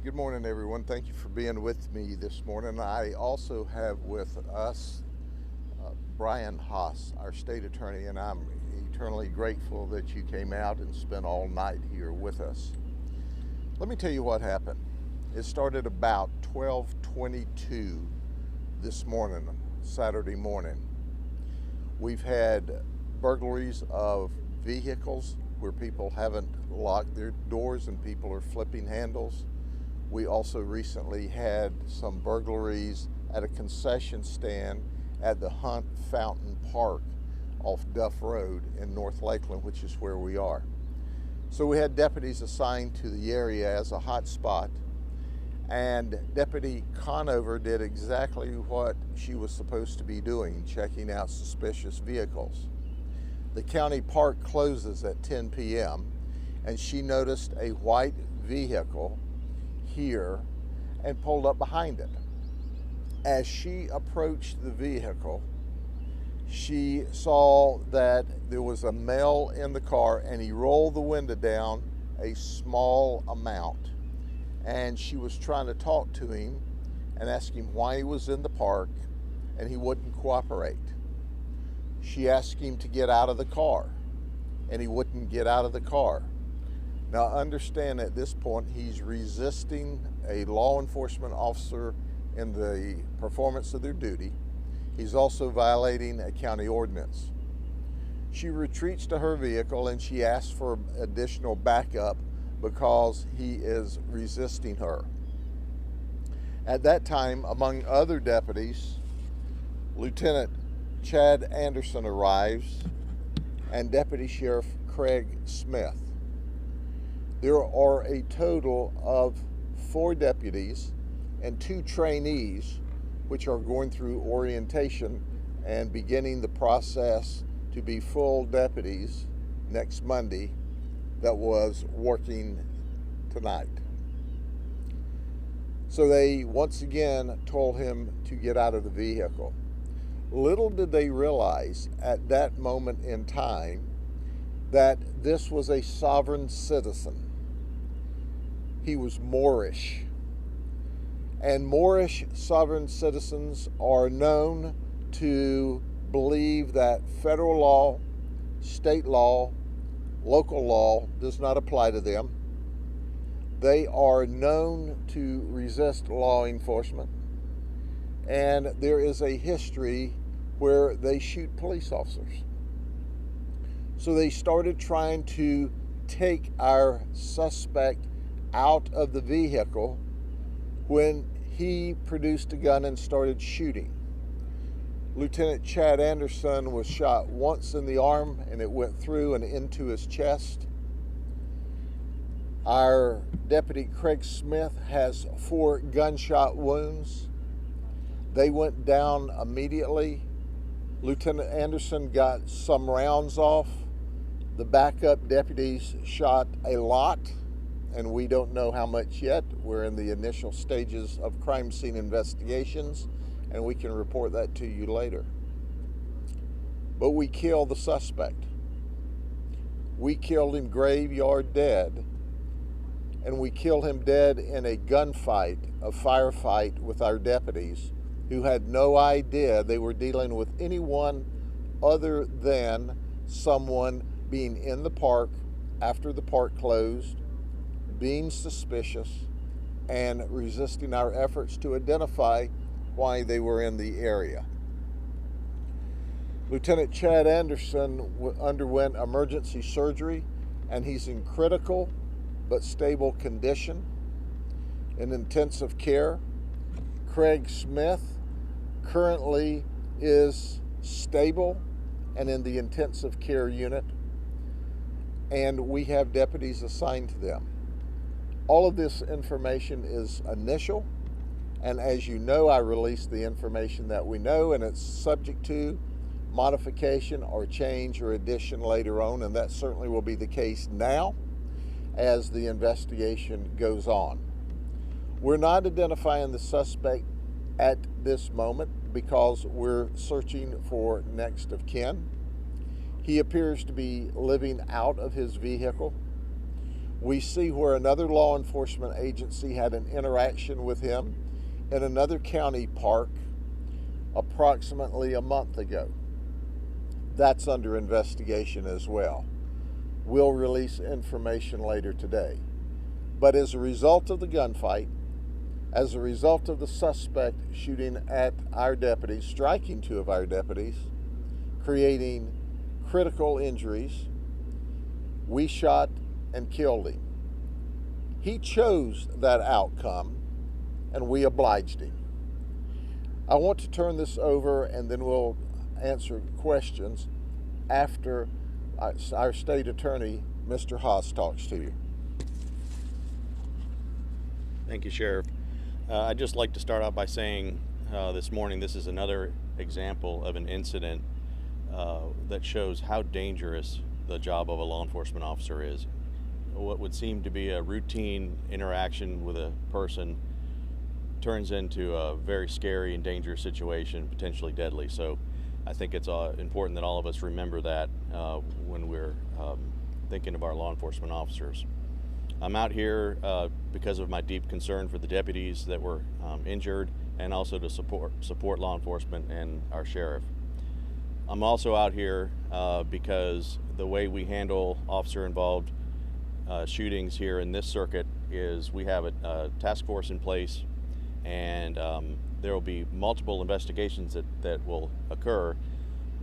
Good morning, everyone. Thank you for being with me this morning. I also have with us Brian Haas, our state attorney, and I'm eternally grateful that you came out and spent all night here with us. Let me tell you what happened. It started about 12:22 this morning, Saturday morning. We've had burglaries of vehicles where people haven't locked their doors and people are flipping handles. We also recently had some burglaries at a concession stand at the Hunt Fountain Park off Duff Road in North Lakeland, which is where we are. So we had deputies assigned to the area as a hot spot, and Deputy Conover did exactly what she was supposed to be doing, checking out suspicious vehicles. The county park closes at 10 p.m. and she noticed a white vehicle here and pulled up behind it. As she approached the vehicle, she saw that there was a male in the car and he rolled the window down a small amount, and she was trying to talk to him and ask him why he was in the park, and he wouldn't cooperate. She asked him to get out of the car and he wouldn't get out of the car. Now understand, at this point he's resisting a law enforcement officer in the performance of their duty. He's also violating a county ordinance. She retreats to her vehicle and she asks for additional backup because he is resisting her. At that time, among other deputies, Lieutenant Chad Anderson arrives and Deputy Sheriff Craig Smith. There are a total of 4 deputies and 2 trainees which are going through orientation and beginning the process to be full deputies next Monday that was working tonight. So they once again told him to get out of the vehicle. Little did they realize at that moment in time that this was a sovereign citizen. He was Moorish. And Moorish sovereign citizens are known to believe that federal law, state law, local law does not apply to them. They are known to resist law enforcement. And there is a history where they shoot police officers. So they started trying to take our suspect out of the vehicle when he produced a gun and started shooting. Lieutenant Chad Anderson was shot once in the arm and it went through and into his chest. Our Deputy Craig Smith has 4 gunshot wounds. They went down immediately. Lieutenant Anderson got some rounds off. The backup deputies shot a lot, and we don't know how much yet. We're in the initial stages of crime scene investigations, and we can report that to you later. But we killed the suspect. We killed him graveyard dead, and we killed him dead in a gunfight, a firefight with our deputies who had no idea they were dealing with anyone other than someone being in the park after the park closed, being suspicious, and resisting our efforts to identify why they were in the area. Lieutenant Chad Anderson underwent emergency surgery, and he's in critical but stable condition in intensive care. Craig Smith currently is stable and in the intensive care unit, and we have deputies assigned to them. All of this information is initial, and as you know, I release the information that we know, and it's subject to modification or change or addition later on, and that certainly will be the case now as the investigation goes on. We're not identifying the suspect at this moment because we're searching for next of kin. He appears to be living out of his vehicle. We see where another law enforcement agency had an interaction with him in another county park approximately a month ago. That's under investigation as well. We'll release information later today. But as a result of the gunfight, as a result of the suspect shooting at our deputies, striking two of our deputies, creating critical injuries, we shot and killed him. He chose that outcome, and we obliged him. I want to turn this over, and then we'll answer questions after our state attorney, Mr. Haas, talks to you. Thank you, Sheriff. I'd just like to start out by saying this morning this is another example of an incident that shows how dangerous the job of a law enforcement officer is. What would seem to be a routine interaction with a person turns into a very scary and dangerous situation, potentially deadly. So I think it's important that all of us remember that when we're thinking of our law enforcement officers. I'm out here because of my deep concern for the deputies that were injured, and also to support law enforcement and our sheriff. I'm also out here because the way we handle officer-involved shootings here in this circuit is we have a task force in place, and there will be multiple investigations that will occur,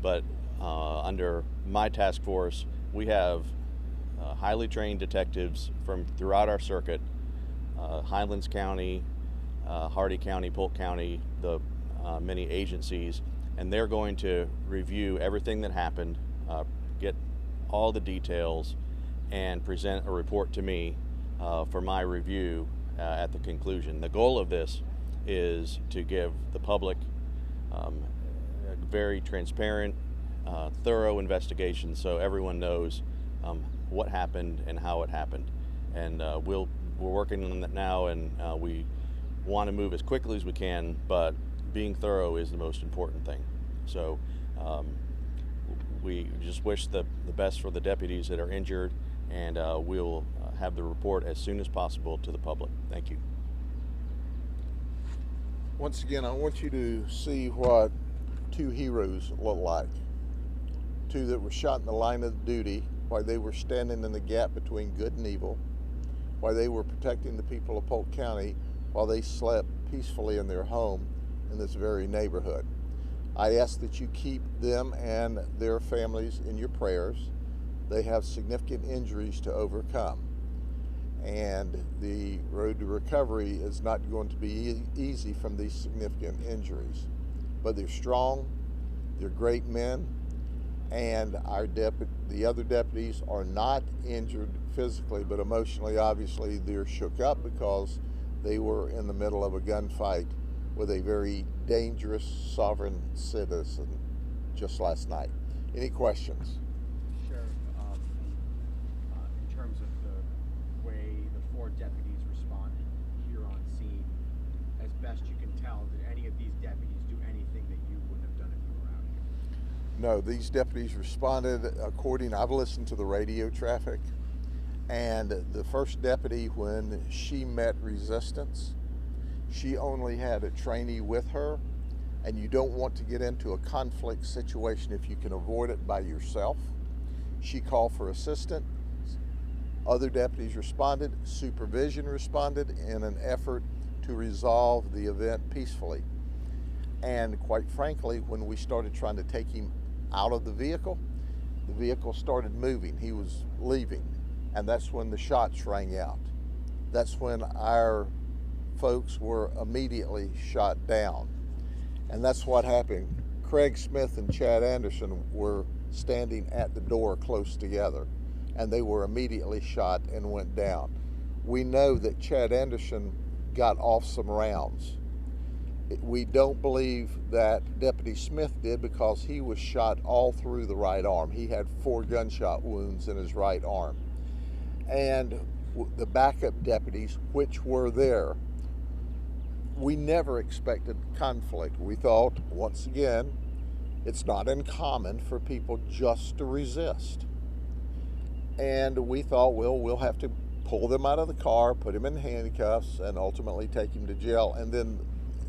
but under my task force we have highly trained detectives from throughout our circuit, Highlands County, Hardy County, Polk County, the many agencies, and they're going to review everything that happened, get all the details, and present a report to me for my review at the conclusion. The goal of this is to give the public a very transparent, thorough investigation so everyone knows what happened and how it happened. And we're working on that now, and we want to move as quickly as we can, but being thorough is the most important thing. So we just wish the best for the deputies that are injured, and we'll have the report as soon as possible to the public. Thank you. Once again, I want you to see what two heroes look like. Two that were shot in the line of duty while they were standing in the gap between good and evil, while they were protecting the people of Polk County, while they slept peacefully in their home in this very neighborhood. I ask that you keep them and their families in your prayers. They have significant injuries to overcome, and the road to recovery is not going to be easy from these significant injuries. But they're strong, they're great men, and the other deputies are not injured physically, but emotionally, obviously, they're shook up because they were in the middle of a gunfight with a very dangerous sovereign citizen just last night. Any questions? Sheriff, in terms of the way the four deputies responded here on scene, as best you can tell, did any of these deputies do anything that you wouldn't have done if you were out here? No, these deputies responded according, I've listened to the radio traffic, and the first deputy, when she met resistance, she only had a trainee with her, and you don't want to get into a conflict situation if you can avoid it by yourself. She called for assistance. Other deputies responded. Supervision responded in an effort to resolve the event peacefully. And quite frankly, when we started trying to take him out of the vehicle started moving. He was leaving, and that's when the shots rang out. That's when our folks were immediately shot down. And that's what happened. Craig Smith and Chad Anderson were standing at the door close together, and they were immediately shot and went down. We know that Chad Anderson got off some rounds. We don't believe that Deputy Smith did, because he was shot all through the right arm. He had 4 gunshot wounds in his right arm. And the backup deputies, which were there, we never expected conflict. We thought, once again, it's not uncommon for people just to resist. And we thought, well, we'll have to pull them out of the car, put him in handcuffs, and ultimately take him to jail. And then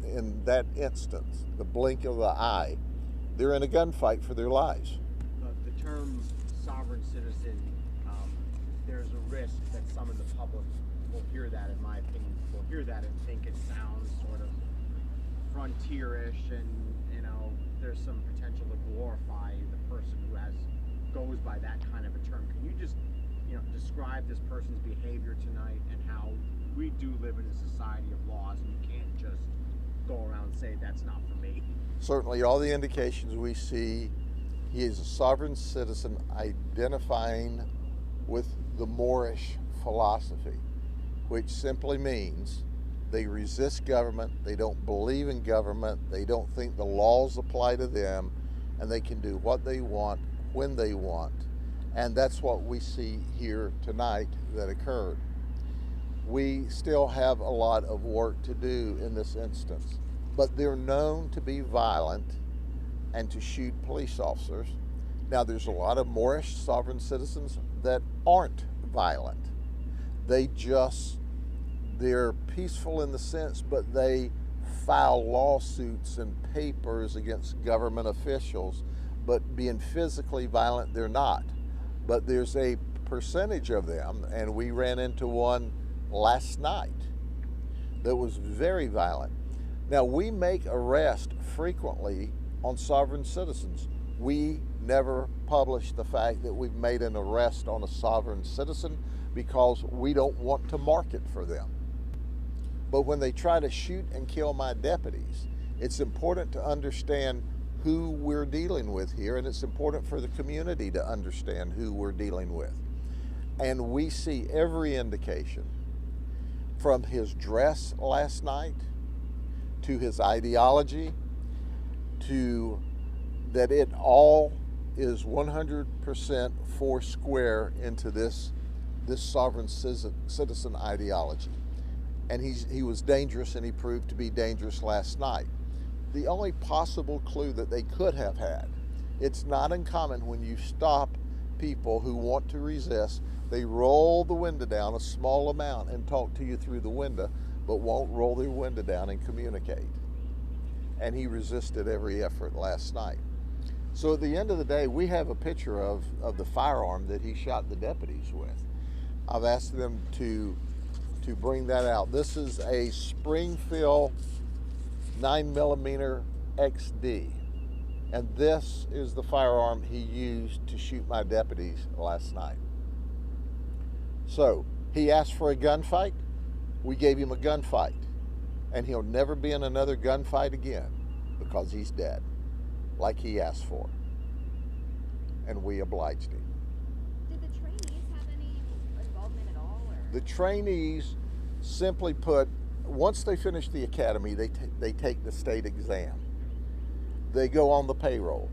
in that instance, the blink of the eye, they're in a gunfight for their lives. The term sovereign citizen, there's a risk that some in the public will hear that, in my opinion, will hear that and think it sounds sort of frontierish, and there's some potential to glorify the person who goes by that kind of a term. Can you just describe this person's behavior tonight and how we do live in a society of laws, and you can't just go around and say that's not for me? Certainly, all the indications we see, he is a sovereign citizen identifying with the Moorish philosophy, which simply means they resist government, they don't believe in government, they don't think the laws apply to them, and they can do what they want when they want. And that's what we see here tonight that occurred. We still have a lot of work to do in this instance, but they're known to be violent and to shoot police officers. Now, there's a lot of Moorish sovereign citizens that aren't violent. They're peaceful in the sense, but they file lawsuits and papers against government officials, but being physically violent, they're not. But there's a percentage of them, and we ran into one last night that was very violent. Now, we make arrests frequently on sovereign citizens. We never publish the fact that we've made an arrest on a sovereign citizen because we don't want to market for them. But when they try to shoot and kill my deputies, it's important to understand who we're dealing with here, and it's important for the community to understand who we're dealing with. And we see every indication, from his dress last night to his ideology, to that it all is 100% four square into this sovereign citizen ideology. And he was dangerous, and he proved to be dangerous last night. The only possible clue that they could have had, it's not uncommon when you stop people who want to resist, they roll the window down a small amount and talk to you through the window, but won't roll their window down and communicate. And he resisted every effort last night. So at the end of the day, we have a picture of the firearm that he shot the deputies with. I've asked them to bring that out. This is a Springfield 9mm XD, and this is the firearm he used to shoot my deputies last night. So he asked for a gunfight, we gave him a gunfight, and he'll never be in another gunfight again because he's dead, like he asked for, and we obliged him. Did the trainees have any involvement at all? Or? The trainees, simply put, once they finish the academy, they take the state exam. They go on the payroll,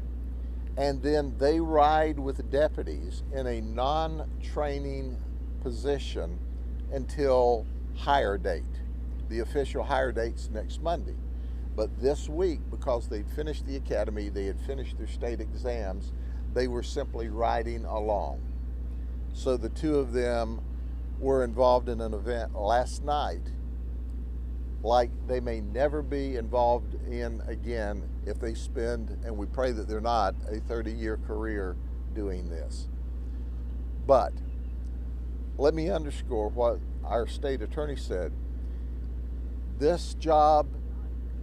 and then they ride with the deputies in a non-training position until hire date. The official hire date's next Monday. But this week, because they'd finished the academy, they had finished their state exams, they were simply riding along. So the two of them were involved in an event last night like they may never be involved in again if they spend, and we pray that they're not, a 30-year career doing this. But let me underscore what our state attorney said. This job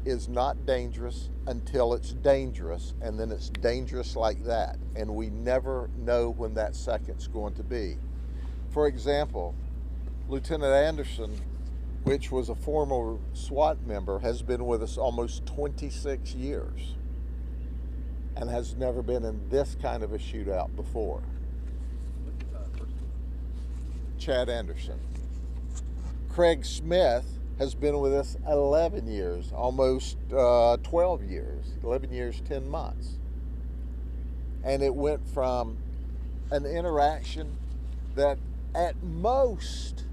is not dangerous until it's dangerous, and then it's dangerous like that, and we never know when that second's going to be. For example, Lieutenant Anderson, which was a former SWAT member, has been with us almost 26 years and has never been in this kind of a shootout before. Chad Anderson. Craig Smith has been with us 11 years, almost 12 years, 11 years, 10 months. And it went from an interaction that at most,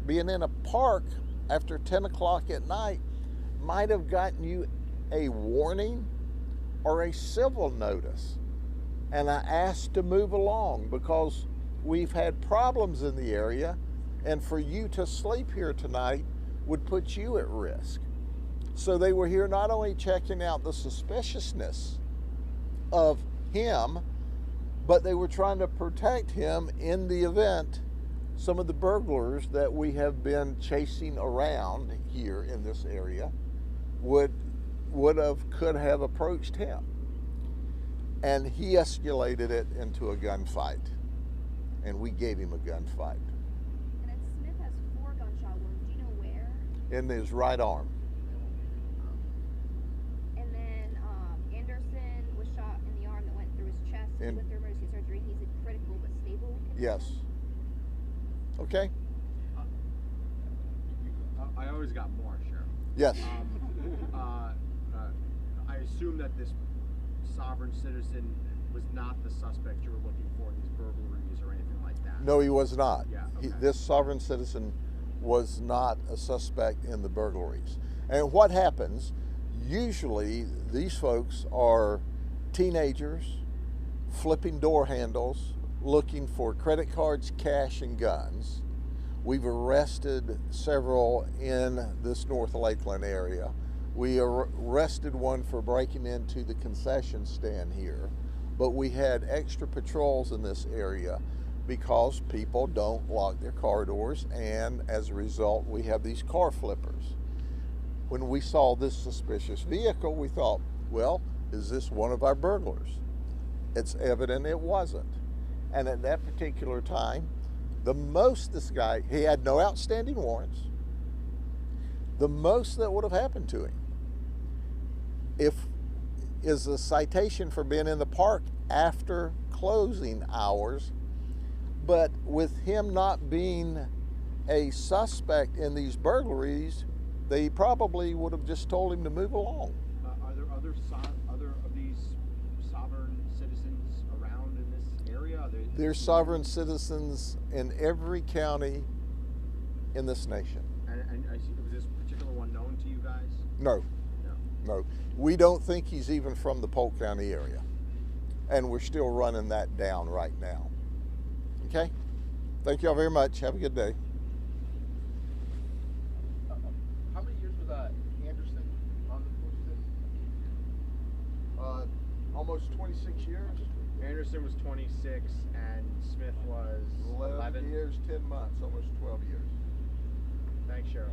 being in a park after 10 o'clock at night might have gotten you a warning or a civil notice. And I asked to move along because we've had problems in the area, and for you to sleep here tonight would put you at risk. So they were here not only checking out the suspiciousness of him, but they were trying to protect him in the event some of the burglars that we have been chasing around here in this area could have approached him. And he escalated it into a gunfight, and we gave him a gunfight. And then Smith has 4 gunshot wounds. Do you know where? In his right arm. And then Anderson was shot in the arm that went through his chest. He went through emergency surgery. He's in critical but stable condition. Yes. Okay. I always got more, Sheriff. Yes. I assume that this sovereign citizen was not the suspect you were looking for in these burglaries or anything like that. No, he was not. Yeah, okay. This sovereign citizen was not a suspect in the burglaries. And what happens, usually these folks are teenagers flipping door handles, looking for credit cards, cash, and guns. We've arrested several in this North Lakeland area. We arrested one for breaking into the concession stand here, but we had extra patrols in this area because people don't lock their car doors, and as a result, we have these car flippers. When we saw this suspicious vehicle, we thought, well, is this one of our burglars? It's evident it wasn't. And at that particular time, the most this guy, he had no outstanding warrants. The most that would have happened to him is a citation for being in the park after closing hours. But with him not being a suspect in these burglaries, they probably would have just told him to move along. Are there other of these sovereign citizens around in this area? There's sovereign citizens in every county in this nation. And was this particular one known to you guys? No. No. No, we don't think he's even from the Polk County area, and we're still running that down right now. Okay? Thank y'all very much. Have a good day. How many years was Anderson on the force? Almost 26 years. Anderson was 26 and Smith was 11 years, 10 months, almost 12 years. Thanks, Sheriff.